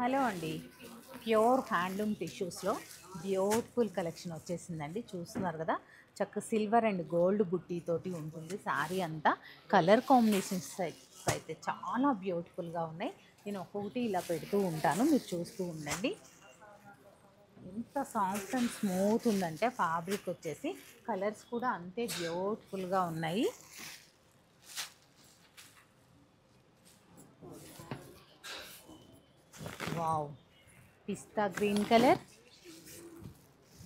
Hello అండి. Pure handloom టిష్యూస్లో beautiful collection వచ్చేసిందండి. చూస్తున్నారు కదా, చక్క సిల్వర్ అండ్ గోల్డ్ బుట్టీతోటి ఉంటుంది శారీ అంతా. కలర్ కాంబినేషన్స్ అయితే చాలా బ్యూటిఫుల్గా ఉన్నాయి. నేను ఒక్కొక్కటి ఇలా పెడుతూ ఉంటాను, మీరు చూస్తూ ఉండండి. ఎంత సాఫ్ట్ అండ్ స్మూత్ ఉందంటే ఫ్యాబ్రిక్ వచ్చేసి, కలర్స్ కూడా అంతే బ్యూటిఫుల్గా ఉన్నాయి. వావ్, పిస్తా గ్రీన్ కలర్,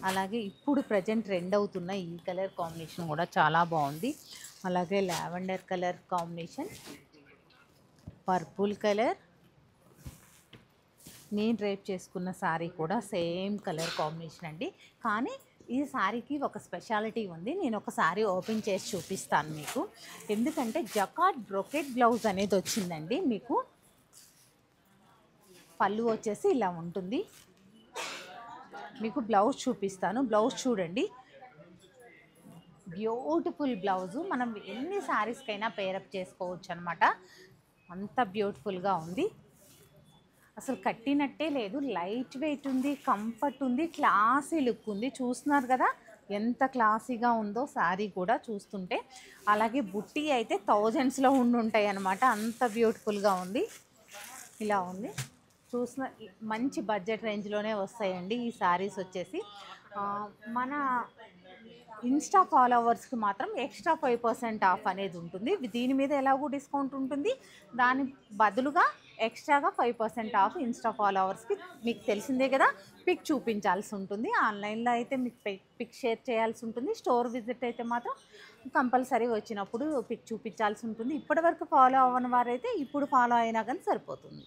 అలాగే ఇప్పుడు ప్రజెంట్ ట్రెండ్ అవుతున్న ఈ కలర్ కాంబినేషన్ కూడా చాలా బాగుంది. అలాగే lavender colour combination, purple colour, నేను డ్రైప్ చేసుకున్న శారీ కూడా సేమ్ కలర్ కాంబినేషన్ అండి. కానీ ఈ శారీకి ఒక స్పెషాలిటీ ఉంది. నేను ఒక శారీ ఓపెన్ చేసి చూపిస్తాను మీకు. ఎందుకంటే జకార్డ్ బ్రొకెట్ బ్లౌజ్ అనేది వచ్చిందండి. మీకు పళ్ళు వచ్చేసి ఇలా ఉంటుంది. మీకు బ్లౌజ్ చూపిస్తాను. బ్లౌజ్ చూడండి, బ్యూటిఫుల్ బ్లౌజు. మనం ఎన్ని శారీస్కైనా పేరప్ చేసుకోవచ్చు అనమాట. అంత బ్యూటిఫుల్గా ఉంది. అసలు కట్టినట్టే లేదు, లైట్ వెయిట్ ఉంది, కంఫర్ట్ ఉంది, క్లాసీ లుక్ ఉంది. చూస్తున్నారు కదా ఎంత క్లాసీగా ఉందో శారీ కూడా చూస్తుంటే. అలాగే బుట్టి అయితే థౌజండ్స్లో ఉంటాయి అన్నమాట, అంత బ్యూటిఫుల్గా ఉంది. ఇలా ఉంది. చూసిన మంచి బడ్జెట్ రేంజ్లోనే వస్తాయండి ఈ శారీస్ వచ్చేసి. మన ఇన్స్టా ఫాలోవర్స్కి మాత్రం ఎక్స్ట్రా 5% ఆఫ్ అనేది ఉంటుంది. దీని మీద ఎలాగో డిస్కౌంట్ ఉంటుంది, దాని బదులుగా ఎక్స్ట్రాగా 5% ఆఫ్ ఇన్స్టా ఫాలోవర్స్కి. మీకు తెలిసిందే కదా, పిక్ చూపించాల్సి ఉంటుంది. ఆన్లైన్లో అయితే మీకు పిక్ షేర్ చేయాల్సి ఉంటుంది. స్టోర్ విజిట్ అయితే మాత్రం కంపల్సరీ వచ్చినప్పుడు పిక్ చూపించాల్సి ఉంటుంది. ఇప్పటివరకు ఫాలో అవ్వని వారైతే ఇప్పుడు ఫాలో అయినా కానీ సరిపోతుంది.